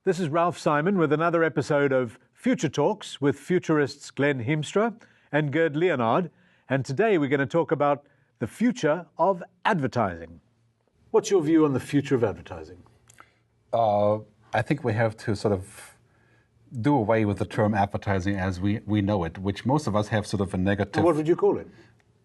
This is Ralph Simon with another episode of Future Talks with futurists Glen Hiemstra and Gerd Leonhard. And today we're going to talk about the future of advertising. What's your view on the future of advertising? I think we have to sort of do away with the term advertising as we know it, which most of us have sort of a negative... And what would you call it?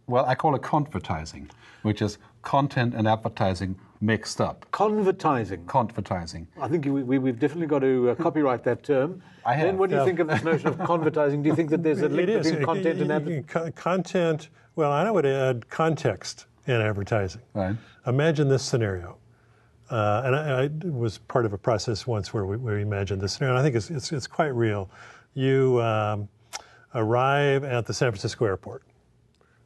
Well, I call it convertising, which is content and advertising mixed up. Convertising. Convertising. I think we've definitely got to copyright that term. I have. Then what do you think of this notion of convertising? Do you think that there's a link between content and advertising? Content, well, I would add context in advertising. Right. Imagine this scenario. And I was part of a process once where we imagined this scenario, and I think it's quite real. You arrive at the San Francisco airport,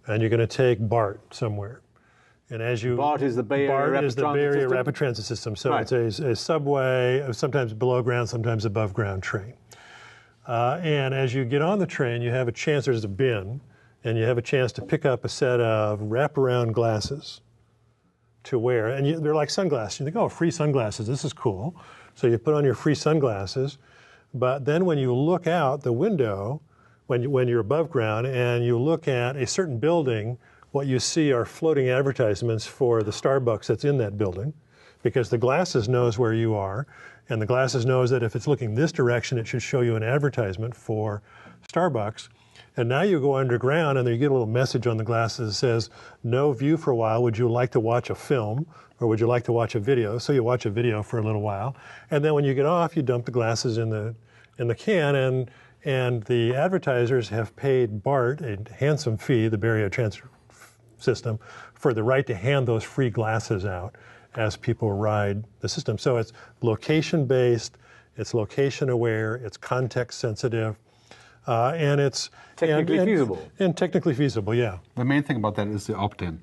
and you're going to take BART somewhere. And as you BART is the Bay Area Rapid Transit System. So right. It's a subway, sometimes below ground, sometimes above ground train. And as you get on the train, you have a chance, there's a bin, and you have a chance to pick up a set of wraparound glasses to wear. And they're like sunglasses. You think, oh, free sunglasses, this is cool. So you put on your free sunglasses. But then when you look out the window, when you're above ground and you look at a certain building, what you see are floating advertisements for the Starbucks that's in that building, because the glasses knows where you are, and the glasses knows that if it's looking this direction, it should show you an advertisement for Starbucks. And now you go underground and you get a little message on the glasses that says, no view for a while, would you like to watch a film, or would you like to watch a video? So you watch a video for a little while, and then when you get off, you dump the glasses in the can, and the advertisers have paid BART a handsome fee, the Bay Area Transit System, for the right to hand those free glasses out as people ride the system. So it's location-based, it's location-aware, it's context-sensitive, and it's technically feasible. And technically feasible, yeah. The main thing about that is the opt-in.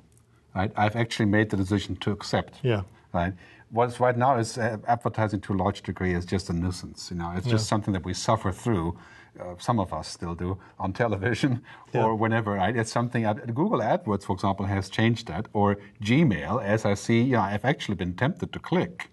Right? I've actually made the decision to accept. Yeah. Right. What's right now is advertising to a large degree is just a nuisance. You know, it's just something that we suffer through. Some of us still do on television or whenever. Right? It's something. Google AdWords, for example, has changed that. Or Gmail, as I see, I've actually been tempted to click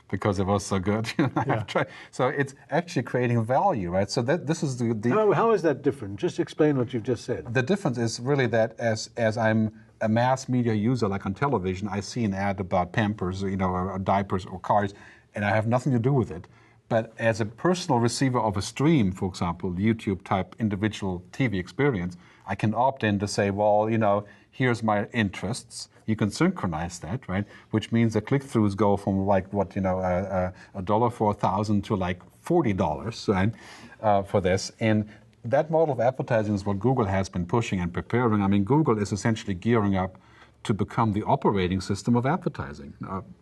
because it was so good. I've tried. So it's actually creating value, right? So this is the How is that different? Just explain what you've just said. The difference is really that as I'm a mass media user, like on television, I see an ad about Pampers, or diapers or cars, and I have nothing to do with it. But as a personal receiver of a stream, for example, YouTube type individual TV experience, I can opt in to say, well, here's my interests. You can synchronize that, right? Which means the click-throughs go from like $1 for 1,000 to like $40, right, for this. And that model of advertising is what Google has been pushing and preparing. I mean, Google is essentially gearing up to become the operating system of advertising,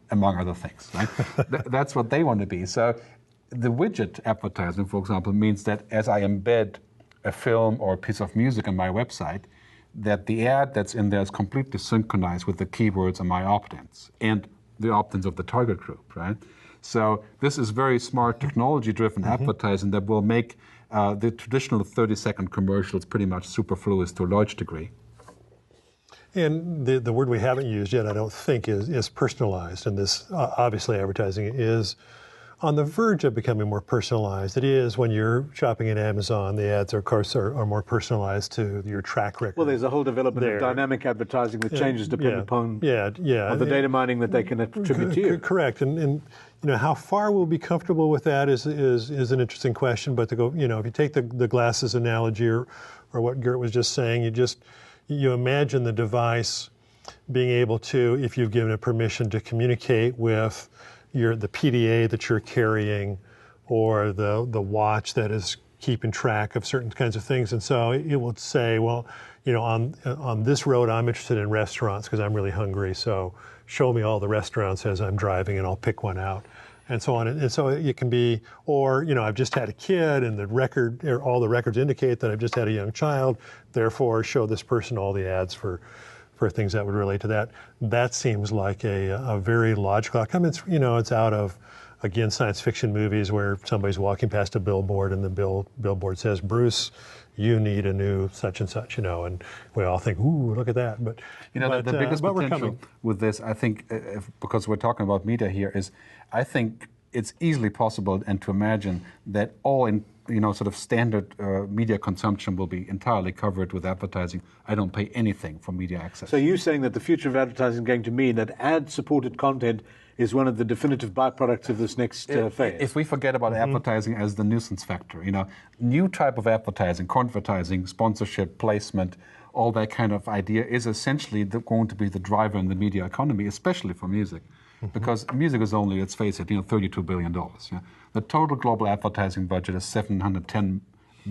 among other things, right? That's what they want to be. So the widget advertising, for example, means that as I embed a film or a piece of music on my website, that the ad that's in there is completely synchronized with the keywords and my opt-ins and the opt-ins of the target group, right? So this is very smart technology-driven advertising that will make the traditional 30-second commercials pretty much superfluous to a large degree. And the word we haven't used yet, I don't think, is personalized. And this, obviously, advertising is on the verge of becoming more personalized. It is when you're shopping at Amazon, the ads, of course, are more personalized to your track record. Well, there's a whole development of dynamic advertising that changes depending upon the data mining that they can attribute to you. Correct. And how far we'll be comfortable with that is an interesting question. But to go, if you take the glasses analogy or what Gerd was just saying, you imagine the device being able to, if you've given it permission to communicate with the PDA that you're carrying, or the watch that is keeping track of certain kinds of things. And so it will say, well, on this road, I'm interested in restaurants because I'm really hungry. So show me all the restaurants as I'm driving and I'll pick one out, and so on. And so it can be, or, I've just had a kid and all the records indicate that I've just had a young child. Therefore, show this person all the ads for things that would relate to that. That seems like a very logical outcome. It's out of, again, science fiction movies where somebody's walking past a billboard and the billboard says, Bruce, you need a new such and such, and we all think, ooh, look at that. But the biggest potential with this, I think, because we're talking about media here, is I think it's easily possible and to imagine that all in sort of standard media consumption will be entirely covered with advertising. I don't pay anything for media access. So you're saying that the future of advertising is going to mean that ad-supported content is one of the definitive byproducts of this next phase? If we forget about advertising as the nuisance factor, new type of advertising, convertising, sponsorship, placement, all that kind of idea is essentially going to be the driver in the media economy, especially for music. Because music is only, let's face it, $32 billion. Yeah? The total global advertising budget is $710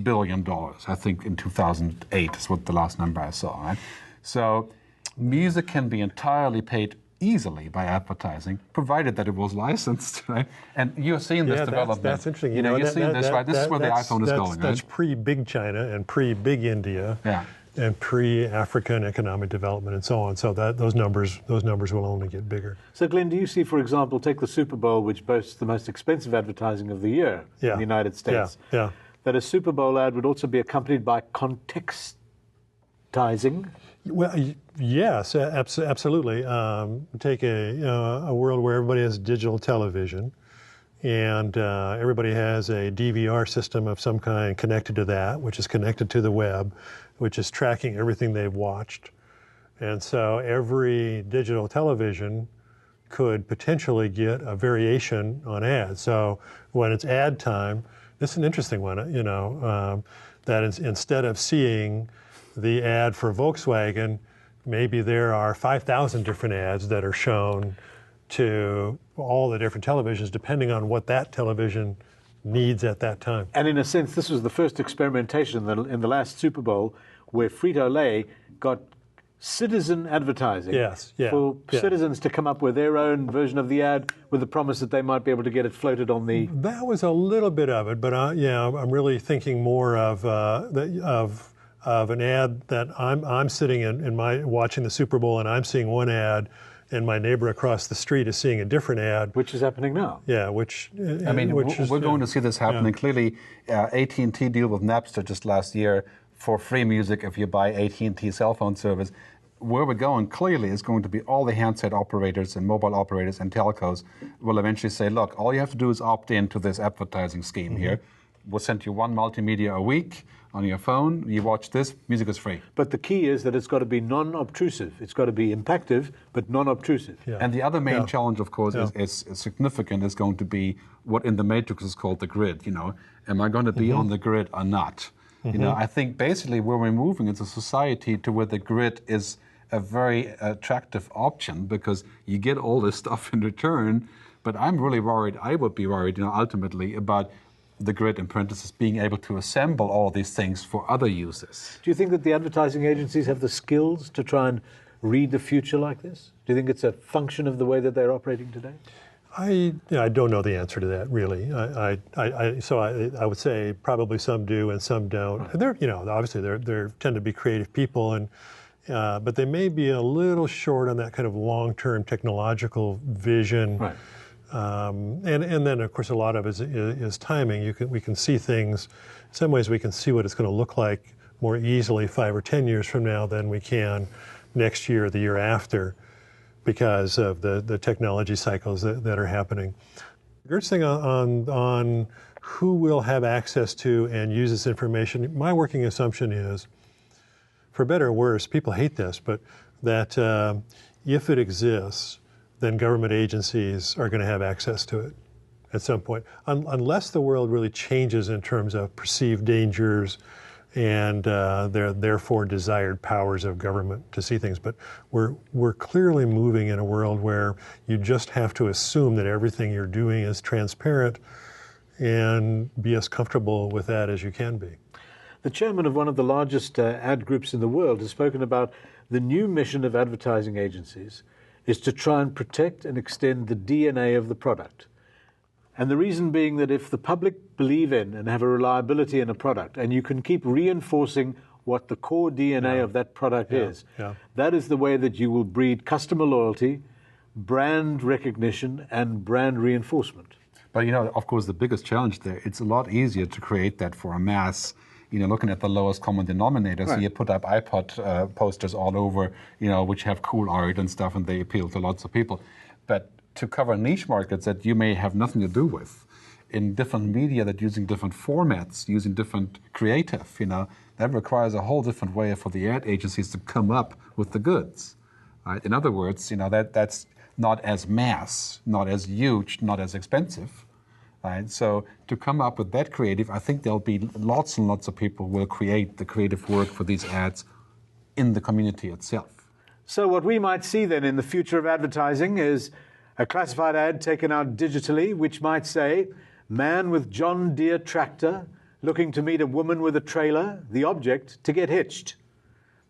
billion, I think in 2008 is what the last number I saw. Right? So music can be entirely paid easily by advertising, provided that it was licensed, right? And you're seeing this development. That's interesting. You're seeing this, right? This is where the iPhone is going, That's right? pre-big China and pre-big India. Yeah. And pre-African economic development and so on. So that those numbers will only get bigger. So Glenn, do you see, for example, take the Super Bowl, which boasts the most expensive advertising of the year in the United States, that a Super Bowl ad would also be accompanied by contextizing? Well, yes, absolutely. Take a world where everybody has digital television, and everybody has a DVR system of some kind connected to that, which is connected to the web, which is tracking everything they've watched. And so every digital television could potentially get a variation on ads. So when it's ad time, this is an interesting one, that instead of seeing the ad for Volkswagen, maybe there are 5,000 different ads that are shown to all the different televisions, depending on what that television needs at that time. And in a sense, this was the first experimentation in the last Super Bowl where Frito-Lay got citizen advertising for citizens to come up with their own version of the ad with the promise that they might be able to get it floated on the... That was a little bit of it, but I'm really thinking more of an ad that I'm sitting in watching the Super Bowl, and I'm seeing one ad, and my neighbor across the street is seeing a different ad, which is happening now. Yeah, we're going to see this happening. Clearly, AT&T deal with Napster just last year for free music if you buy AT&T cell phone service. Where we're going clearly is going to be all the handset operators and mobile operators and telcos will eventually say, look, all you have to do is opt into this advertising scheme here. We'll send you one multimedia a week on your phone. You watch this, music is free. But the key is that it's got to be non-obtrusive. It's got to be impactful, but non-obtrusive. Yeah. And the other main challenge, of course, is significant, is going to be what in the Matrix is called the grid. Am I going to be on the grid or not? I think basically where we're moving as a society to where the grid is a very attractive option because you get all this stuff in return. But I'm really worried, I would be worried, ultimately about the grid, in parentheses, being able to assemble all these things for other uses. Do you think that the advertising agencies have the skills to try and read the future like this? Do you think it's a function of the way that they're operating today? I don't know the answer to that, really. So I would say probably some do and some don't. They're, obviously they tend to be creative people, and but they may be a little short on that kind of long-term technological vision. Right. And then, of course, a lot of it is timing. We can see things. In some ways, we can see what it's going to look like more easily 5 or 10 years from now than we can next year or the year after, because of the technology cycles that are happening. Gerd's thing on who will have access to and use this information, my working assumption is, for better or worse, people hate this, but that if it exists, then government agencies are going to have access to it at some point, unless the world really changes in terms of perceived dangers and their therefore desired powers of government to see things. But we're clearly moving in a world where you just have to assume that everything you're doing is transparent and be as comfortable with that as you can be. The chairman of one of the largest ad groups in the world has spoken about the new mission of advertising agencies is to try and protect and extend the DNA of the product. And the reason being that if the public believe in and have a reliability in a product, and you can keep reinforcing what the core DNA of that product is, that is the way that you will breed customer loyalty, brand recognition, and brand reinforcement. But of course, the biggest challenge there, it's a lot easier to create that for a mass, looking at the lowest common denominator. So you put up iPod posters all over, which have cool art and stuff, and they appeal to lots of people. But to cover niche markets that you may have nothing to do with, in different media that using different formats, using different creative, that requires a whole different way for the ad agencies to come up with the goods. Right? In other words, that's not as mass, not as huge, not as expensive. Right? So to come up with that creative, I think there'll be lots and lots of people will create the creative work for these ads in the community itself. So what we might see then in the future of advertising is a classified ad taken out digitally, which might say, man with John Deere tractor looking to meet a woman with a trailer, the object to get hitched.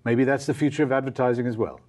Maybe that's the future of advertising as well.